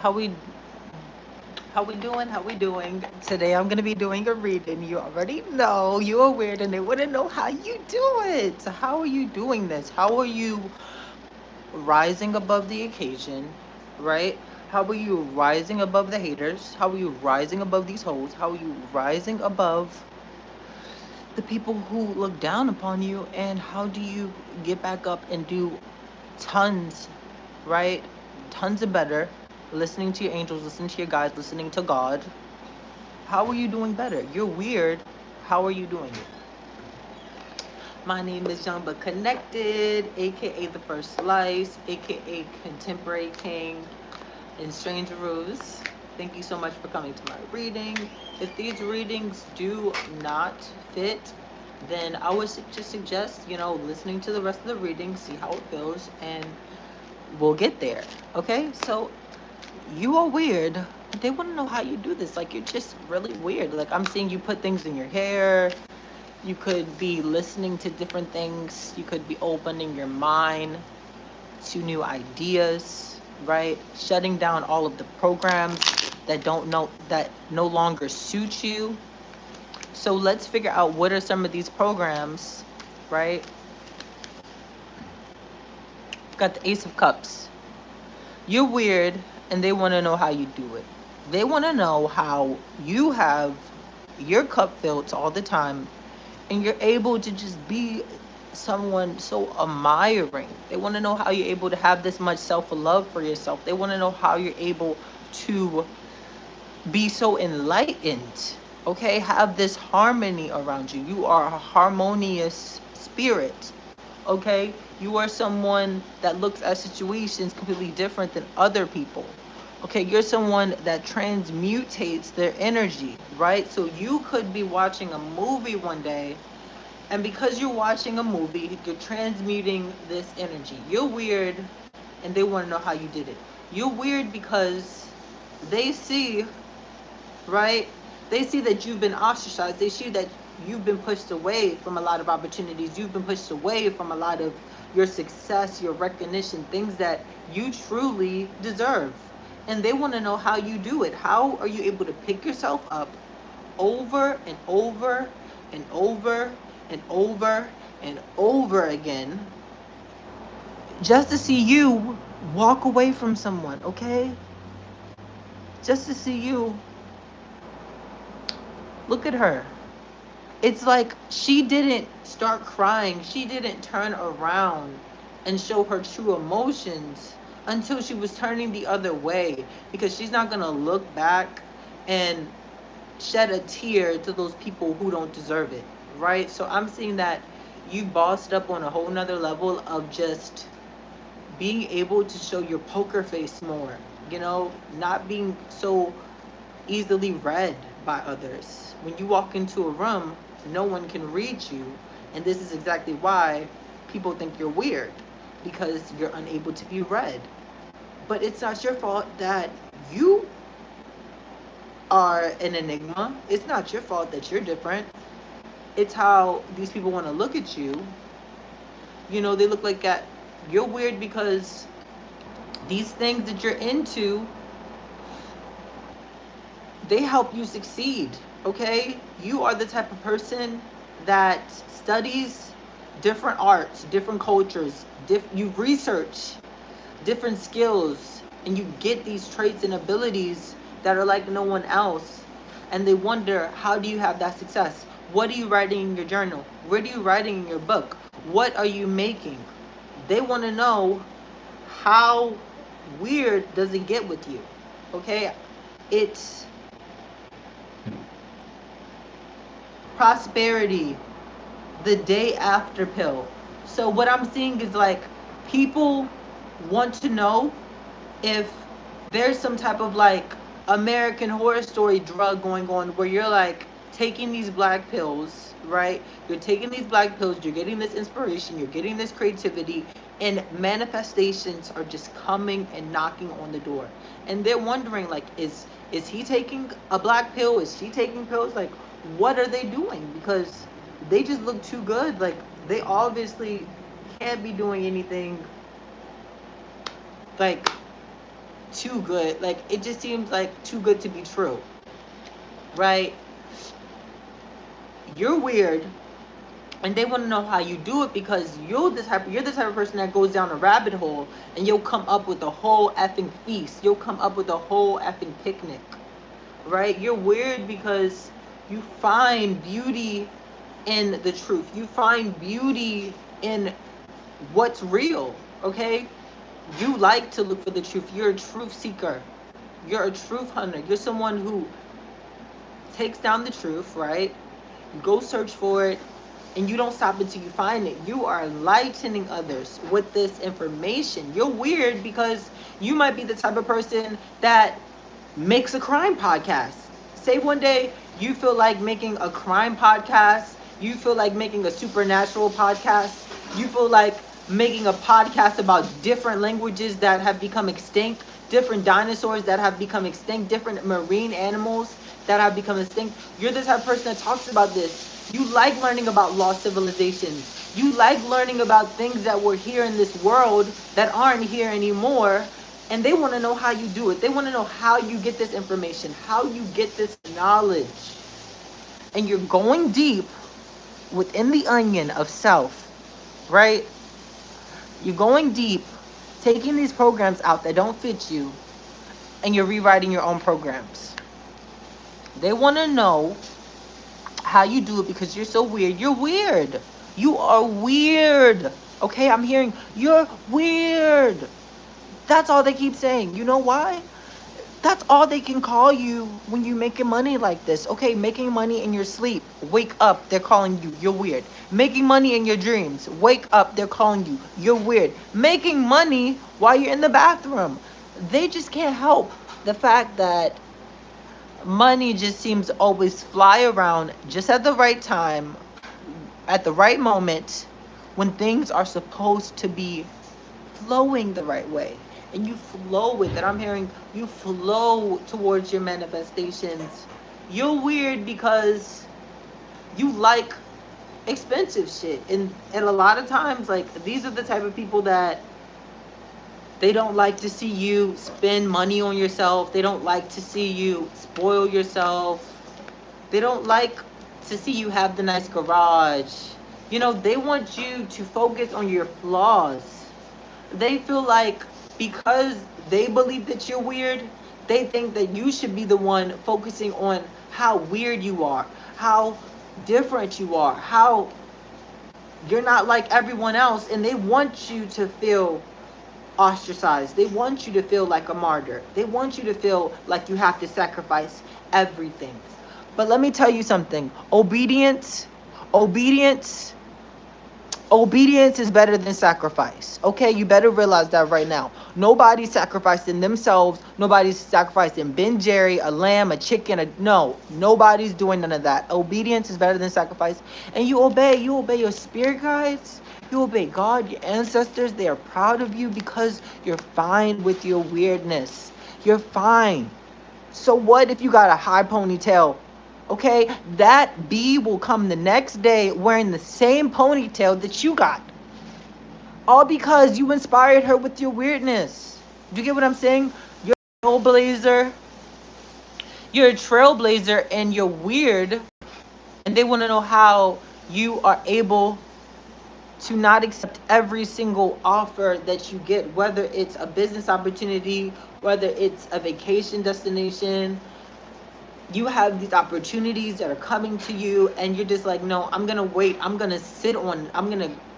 how we doing? How we doing? Today I'm gonna be doing a reading. You already know you are weird and they wanna know how you do it. So how are you doing this? How are you rising above the occasion, right? How are you rising above the haters? How are you rising above these hoes? How are you rising above the people who look down upon you? And how do you get back up and do tons, right? Tons of better. Listening to your angels, listening to your guides, listening to God. How are you doing better? You're weird. How are you doing it? My name is Young But Connected, aka The First Slice, aka Contemporary King in Strange Ruse. Thank you so much for coming to my reading. If these readings do not fit, then I would just suggest, listening to the rest of the reading, see how it feels, and we'll get there. Okay? So you are weird. They want to know how you do this. Like, you're just really weird. Like, I'm seeing you put things in your hair. You could be listening to different things. You could be opening your mind to new ideas, right? Shutting down all of the programs that no longer suit you. So let's figure out what are some of these programs, right? We've got the Ace of Cups. You're weird and they want to know how you do it. They want to know how you have your cup filled all the time and you're able to just be someone so admiring. They want to know how you're able to have this much self-love for yourself. They want to know how you're able to be so enlightened. Okay, have this harmony around you. You are a harmonious spirit. Okay, you are someone that looks at situations completely different than other people. Okay, you're someone that transmutates their energy, right? So you could be watching a movie one day, and because you're watching a movie, you're transmuting this energy. You're weird, and they want to know how you did it. You're weird because they see, right? They see that you've been ostracized. They see that you've been pushed away from a lot of opportunities. You've been pushed away from a lot of your success, your recognition, things that you truly deserve. And they want to know how you do it. How are you able to pick yourself up over and over and over and over and over again just to see you walk away from someone, okay? Just to see you look at her. It's like she didn't start crying. She didn't turn around and show her true emotions until she was turning the other way, because she's not going to look back and shed a tear to those people who don't deserve it, right? So I'm seeing that you bossed up on a whole nother level of just being able to show your poker face more, not being so easily read by others. When you walk into a room, no one can read you, and this is exactly why people think you're weird, because you're unable to be read. But it's not your fault that you are an enigma. It's not your fault that you're different. It's how these people want to look at you. They look like that. You're weird because these things that you're into, they help you succeed. Okay, you are the type of person that studies different arts, different cultures, you research different skills, and you get these traits and abilities that are like no one else, and they wonder, how do you have that success? What are you writing in your journal? What are you writing in your book? What are you making? They want to know, how weird does it get with you? Okay, it's prosperity, the day after pill. So what I'm seeing is like, people want to know if there's some type of like American Horror Story drug going on, where you're like taking these black pills, right? You're taking these black pills, you're getting this inspiration, you're getting this creativity, and manifestations are just coming and knocking on the door. And they're wondering, like, is he taking a black pill? Is she taking pills? Like, what are they doing? Because they just look too good. Like, they obviously can't be doing anything like too good. Like, it just seems like too good to be true, right? You're weird, and they want to know how you do it because you're the type of person that goes down a rabbit hole and you'll come up with a whole effing feast. You'll come up with a whole effing picnic, right? You're weird because you find beauty in the truth. You find beauty in what's real, okay? You like to look for the truth. You're a truth seeker. You're a truth hunter. You're someone who takes down the truth, right? You go search for it, and you don't stop until you find it. You are enlightening others with this information. You're weird because you might be the type of person that makes a crime podcast. Say one day you feel like making a crime podcast, you feel like making a supernatural podcast, you feel like making a podcast about different languages that have become extinct, different dinosaurs that have become extinct, different marine animals that have become extinct. You're the type of person that talks about this. You like learning about lost civilizations. You like learning about things that were here in this world that aren't here anymore. And they want to know how you do it. They want to know how you get this information, how you get this knowledge. And you're going deep within the onion of self, right? You're going deep, taking these programs out that don't fit you, and you're rewriting your own programs. They want to know how you do it because you're so weird. You're weird. You are weird. Okay, I'm hearing you're weird. That's all they keep saying. You know why? That's all they can call you when you're making money like this. Okay, making money in your sleep. Wake up, they're calling you. You're weird. Making money in your dreams. Wake up, they're calling you. You're weird. Making money while you're in the bathroom. They just can't help the fact that money just seems to always fly around just at the right time, at the right moment, when things are supposed to be flowing the right way. And you flow with it. I'm hearing you flow towards your manifestations. You're weird because you like expensive shit. And a lot of times, like, these are the type of people that they don't like to see you spend money on yourself. They don't like to see you spoil yourself. They don't like to see you have the nice garage. You know, they want you to focus on your flaws. They feel like because they believe that you're weird, they think that you should be the one focusing on how weird you are, how different you are, how you're not like everyone else, and they want you to feel ostracized. They want you to feel like a martyr. They want you to feel like you have to sacrifice everything. But let me tell you something. Obedience Obedience is better than sacrifice. Okay, you better realize that right now. Nobody's sacrificing themselves. Nobody's sacrificing Ben Jerry, a lamb, a chicken. No, nobody's doing none of that. Obedience is better than sacrifice. And you obey your spirit guides. You obey God, your ancestors. They are proud of you because you're fine with your weirdness. You're fine. So what if you got a high ponytail? Okay, that bee will come the next day wearing the same ponytail that you got. All because you inspired her with your weirdness. Do you get what I'm saying? You're a trailblazer. You're a trailblazer and you're weird. And they want to know how you are able to not accept every single offer that you get, whether it's a business opportunity, whether it's a vacation destination. You have these opportunities that are coming to you and you're just like, no, I'm gonna wait. I'm gonna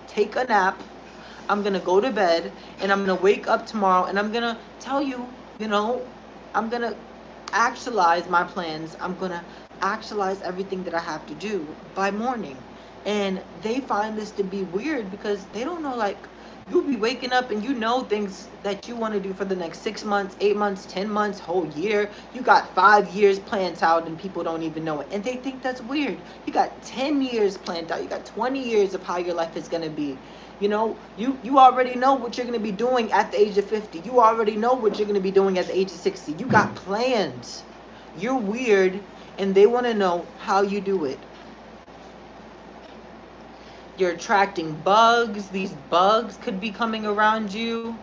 take a nap. I'm gonna go to bed and I'm gonna wake up tomorrow and I'm gonna tell you, I'm gonna actualize my plans. I'm gonna actualize everything that I have to do by morning. And they find this to be weird because they don't know, like, you'll be waking up and things that you want to do for the next 6 months, 8 months, 10 months, whole year. You got 5 years planned out and people don't even know it. And they think that's weird. You got 10 years planned out. You got 20 years of how your life is going to be. You already know what you're going to be doing at the age of 50. You already know what you're going to be doing at the age of 60. You got plans. You're weird and they want to know how you do it. You're attracting bugs. These bugs could be coming around you.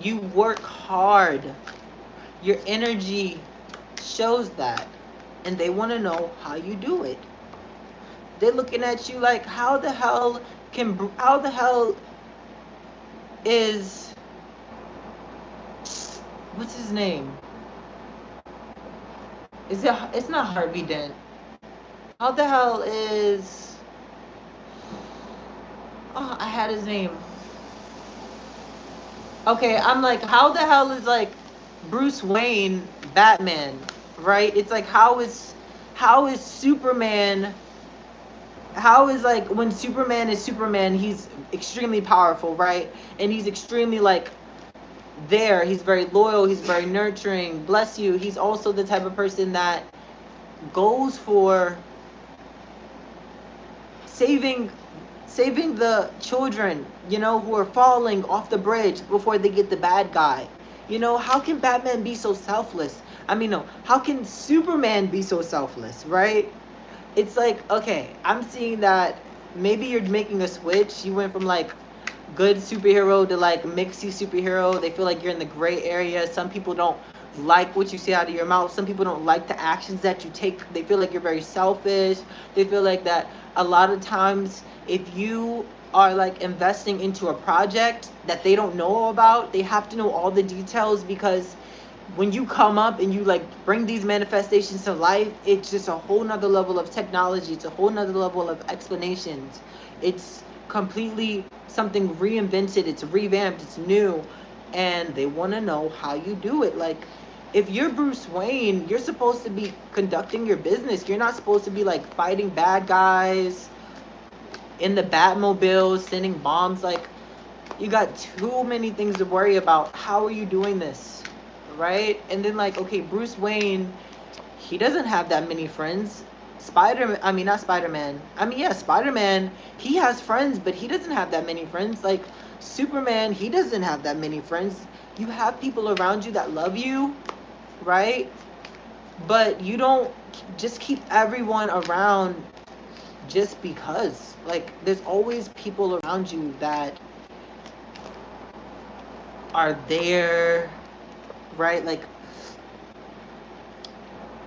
You work hard. Your energy shows that. And they want to know how you do it. They're looking at you like, how the hell is, what's his name? It's not Harvey Dent. How the hell is, oh, I had his name. Okay, I'm like, how the hell is like Bruce Wayne Batman, right? It's like, how is Superman, how is like when Superman is Superman, he's extremely powerful, right? And he's extremely like there, he's very loyal, he's very nurturing, bless you. He's also the type of person that goes for saving saving the children, who are falling off the bridge before they get the bad guy. How can Batman be so selfless? I mean, no, how can Superman be so selfless, right? It's like, okay, I'm seeing that maybe you're making a switch. You went from like good superhero to like mixy superhero. They feel like you're in the gray area. Some people don't like what you say out of your mouth. Some people don't like the actions that you take. They feel like you're very selfish. They feel like that a lot of times if you are like investing into a project that they don't know about, they have to know all the details, because when you come up and you like bring these manifestations to life, it's just a whole nother level of technology. It's a whole nother level of explanations. It's completely something reinvented. It's revamped. It's new. And they want to know how you do it. Like, if you're Bruce Wayne, you're supposed to be conducting your business. You're not supposed to be like fighting bad guys in the Batmobile, sending bombs. Like, you got too many things to worry about. How are you doing this? Right? And then like, okay, Bruce Wayne, he doesn't have that many friends. I mean, not Spider-Man. I mean, yeah, Spider-Man, he has friends, but he doesn't have that many friends. Like Superman, he doesn't have that many friends. You have people around you that love you, right? But you don't just keep everyone around just because. Like, there's always people around you that are there, right? Like,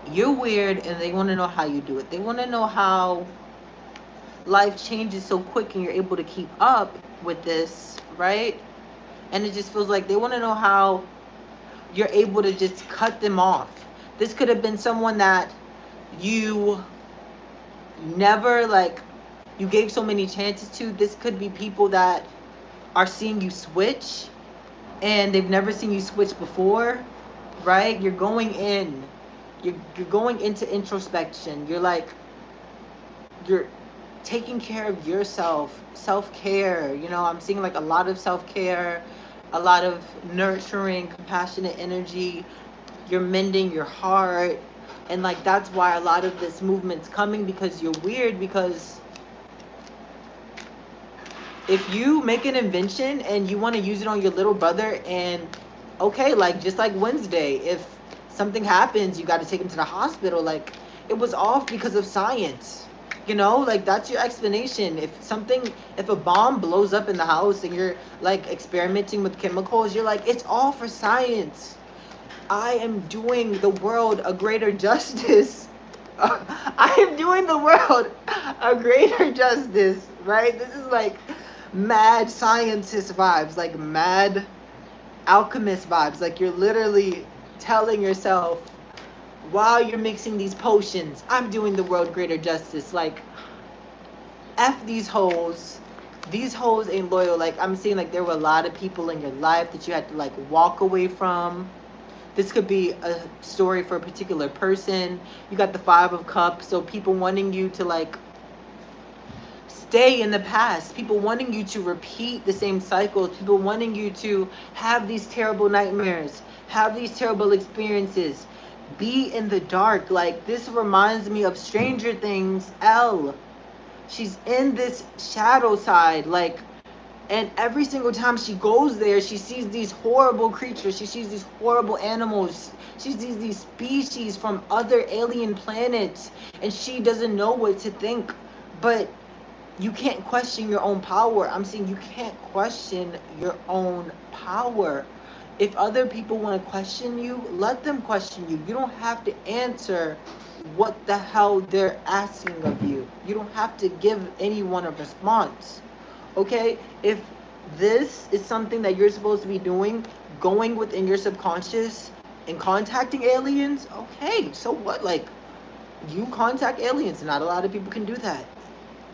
you're weird and they want to know how you do it. They want to know how life changes so quick and you're able to keep up with this, right? And it just feels like they want to know how you're able to just cut them off. This could have been someone that you never, like, you gave so many chances to. This could be people that are seeing you switch and they've never seen you switch before, right? You're going in. You're going into introspection. You're taking care of yourself, self-care. I'm seeing like a lot of self-care, a lot of nurturing, compassionate energy. You're mending your heart. And like, that's why a lot of this movement's coming, because you're weird. Because if you make an invention and you want to use it on your little brother, and okay, like just like Wednesday, if something happens, you got to take him to the hospital. Like, it was off because of science. Like, that's your explanation. If a bomb blows up in the house and you're like experimenting with chemicals, you're like, it's all for science. I am doing the world a greater justice. I am doing the world a greater justice, right? This is like mad scientist vibes, like mad alchemist vibes. Like, you're literally telling yourself while you're mixing these potions, I'm doing the world greater justice. Like, F these hoes. These hoes ain't loyal. Like, I'm seeing like there were a lot of people in your life that you had to like walk away from. This could be a story for a particular person. You got the Five of Cups, so people wanting you to like stay in the past, people wanting you to repeat the same cycles, people wanting you to have these terrible nightmares, have these terrible experiences, be in the dark. Like, this reminds me of Stranger Things. Elle, she's in this shadow side, like, and every single time she goes there, she sees these horrible creatures. She sees these horrible animals. She sees these species from other alien planets. And she doesn't know what to think. But you can't question your own power. I'm saying you can't question your own power. If other people want to question you, let them question you. You don't have to answer what the hell they're asking of you. You don't have to give anyone a response. Okay? If this is something that you're supposed to be doing, going within your subconscious and contacting aliens, okay, so what? Like, you contact aliens. Not a lot of people can do that.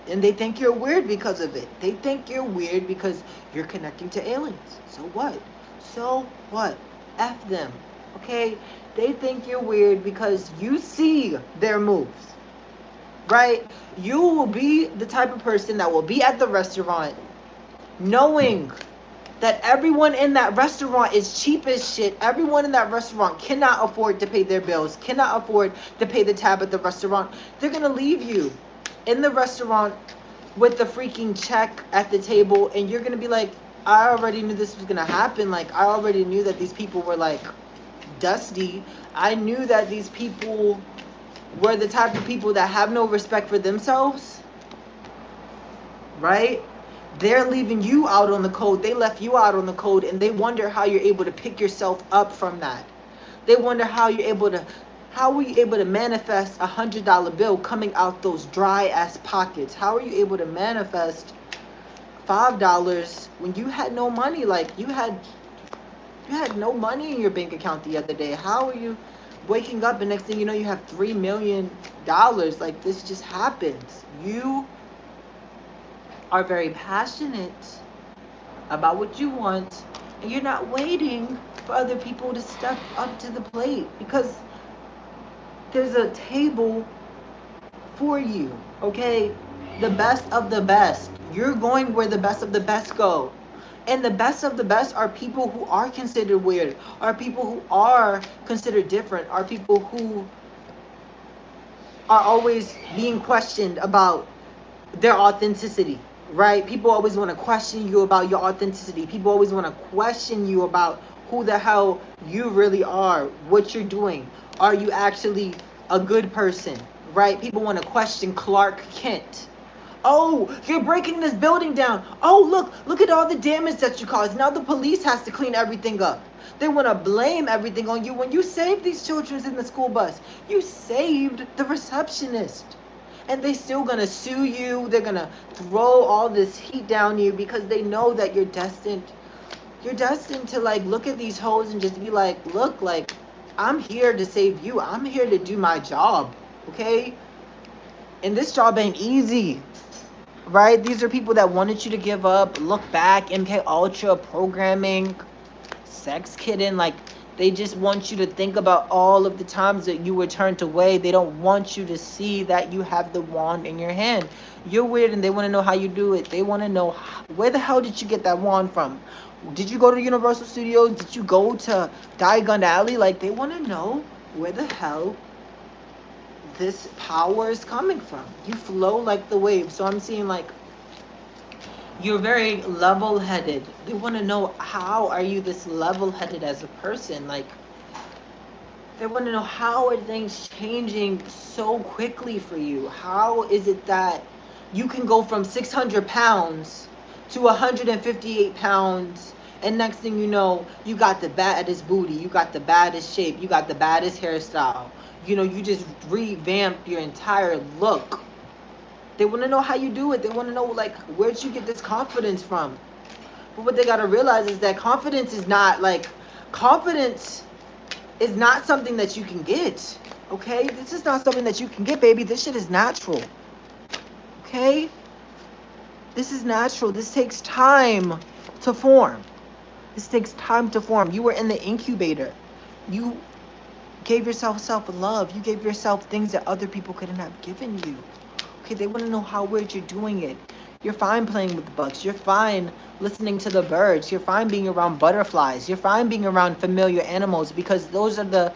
And they think you're weird because of it. They think you're weird because you're connecting to aliens. So what? So what? F them. Okay? They think you're weird because you see their moves. Right? You will be the type of person that will be at the restaurant knowing that everyone in that restaurant is cheap as shit. Everyone in that restaurant cannot afford to pay their bills, cannot afford to pay the tab at the restaurant. They're gonna leave you in the restaurant with the freaking check at the table, and you're gonna be like, I already knew this was gonna happen. Like, I already knew that these people were like dusty. I knew that these people were the type of people that have no respect for themselves, right? They're leaving you out on the code. They left you out on the code, and they wonder how you're able to pick yourself up from that. They wonder how were you able to manifest $100 bill coming out those dry ass pockets? How are you able to manifest $5 when you had no money? Like, you had no money in your bank account the other day. How are you waking up and next thing you know you have $3 million? Like, this just happens. You are very passionate about what you want, and you're not waiting for other people to step up to the plate, because there's a table for you. Okay? The best of the best. You're going where the best of the best go. And the best of the best are people who are considered weird, are people who are considered different, are people who are always being questioned about their authenticity, right? People always want to question you about your authenticity. People always want to question you about who the hell you really are, what you're doing. Are you actually a good person, right? People want to question Clark Kent. Oh, you're breaking this building down. Oh, look at all the damage that you caused. Now the police has to clean everything up. They want to blame everything on you when you saved these children in the school bus. You saved the receptionist. And they still gonna sue you. They're gonna throw all this heat down you because they know that you're destined to like look at these hoes and just be like, look, like, I'm here to save you. I'm here to do my job. Okay? And this job ain't easy. Right? These are people that wanted you to give up, look back, MK Ultra, programming, sex kitten. Like, they just want you to think about all of the times that you were turned away. They don't want you to see that you have the wand in your hand. You're weird, and they want to know how you do it. They want to know, where the hell did you get that wand from? Did you go to Universal Studios? Did you go to Diagon Alley? Like, they want to know where the hell this power is coming from. You flow like the wave. So I'm seeing like you're very level-headed. They want to know, how are you this level-headed as a person? Like, they want to know, how are things changing so quickly for you? How is it that you can go from 600 pounds to 158 pounds, and next thing you know, you got the baddest booty, you got the baddest shape, you got the baddest hairstyle. You know, you just revamped your entire look. They want to know how you do it. They want to know, like, where'd you get this confidence from? But what they got to realize is that confidence is not something that you can get. Okay? This is not something that you can get, baby. This shit is natural. Okay? This is natural. This takes time to form. This takes time to form. You were in the incubator. You gave yourself self-love. You gave yourself things that other people couldn't have given you. Okay, they want to know how weird you're doing it. You're fine playing with the bugs. You're fine listening to the birds. You're fine being around butterflies. You're fine being around familiar animals, because those are the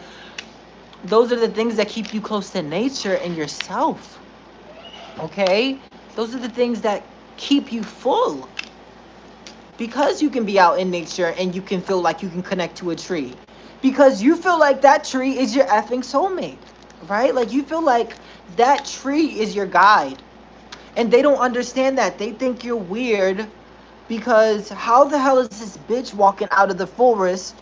things that keep you close to nature and yourself. Okay? Those are the things that keep you full. Because you can be out in nature and you can feel like you can connect to a tree. Because you feel like that tree is your effing soulmate. Right? Like, you feel like that tree is your guide. And they don't understand that. They think you're weird because how the hell is this bitch walking out of the forest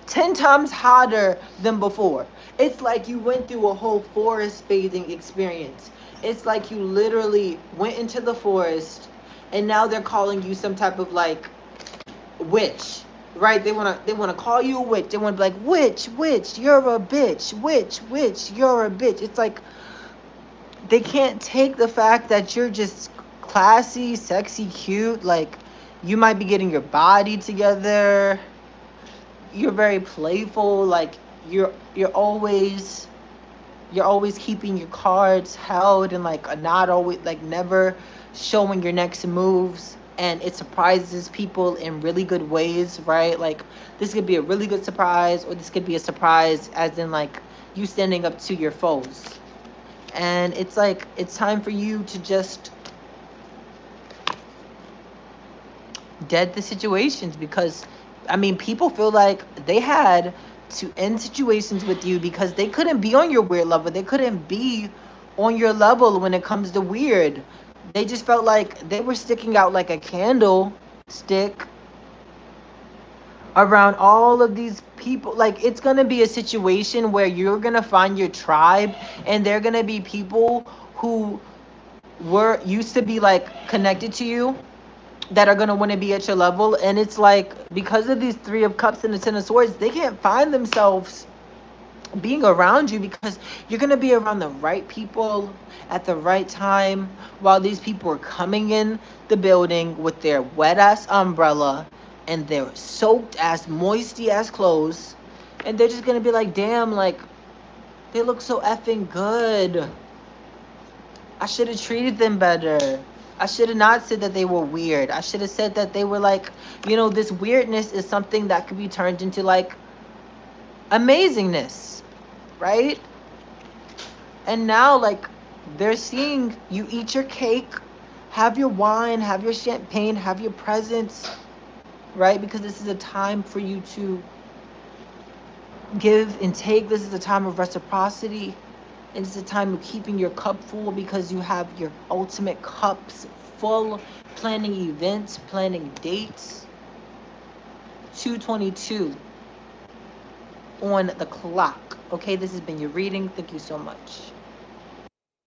10 times hotter than before. It's like you went through a whole forest bathing experience. It's like you literally went into the forest and now they're calling you some type of like witch. Right? They wanna call you a witch. They wanna be like, witch, you're a bitch. Witch, you're a bitch. It's like they can't take the fact that you're just classy, sexy, cute. Like you might be getting your body together, you're very playful, like you're always keeping your cards held and like not always like never showing your next moves, and it surprises people in really good ways, right? Like this could be a really good surprise, or this could be a surprise as in like you standing up to your foes. And it's like it's time for you to just dead the situations, because I mean people feel like they had to end situations with you because they couldn't be on your weird level. They couldn't be on your level when it comes to weird. They just felt like they were sticking out like a candle stick around all of these people. Like it's gonna be a situation where you're gonna find your tribe, and they're gonna be people who were used to be like connected to you, that are gonna want to be at your level. And it's like because of these Three of Cups and the Ten of Swords, they can't find themselves being around you, because you're gonna be around the right people at the right time, while these people are coming in the building with their wet ass umbrella and their soaked ass, moisty ass clothes, and they're just gonna be like, damn, like they look so effing good. I should have treated them better. I should have not said that they were weird. I should have said that they were like, this weirdness is something that could be turned into like amazingness, right? And now, like, they're seeing you eat your cake, have your wine, have your champagne, have your presents, right? Because this is a time for you to give and take. This is a time of reciprocity. And it's a time of keeping your cup full, because you have your ultimate cups full, planning events, planning dates. 2:22 on the clock. Okay, this has been your reading. Thank you so much.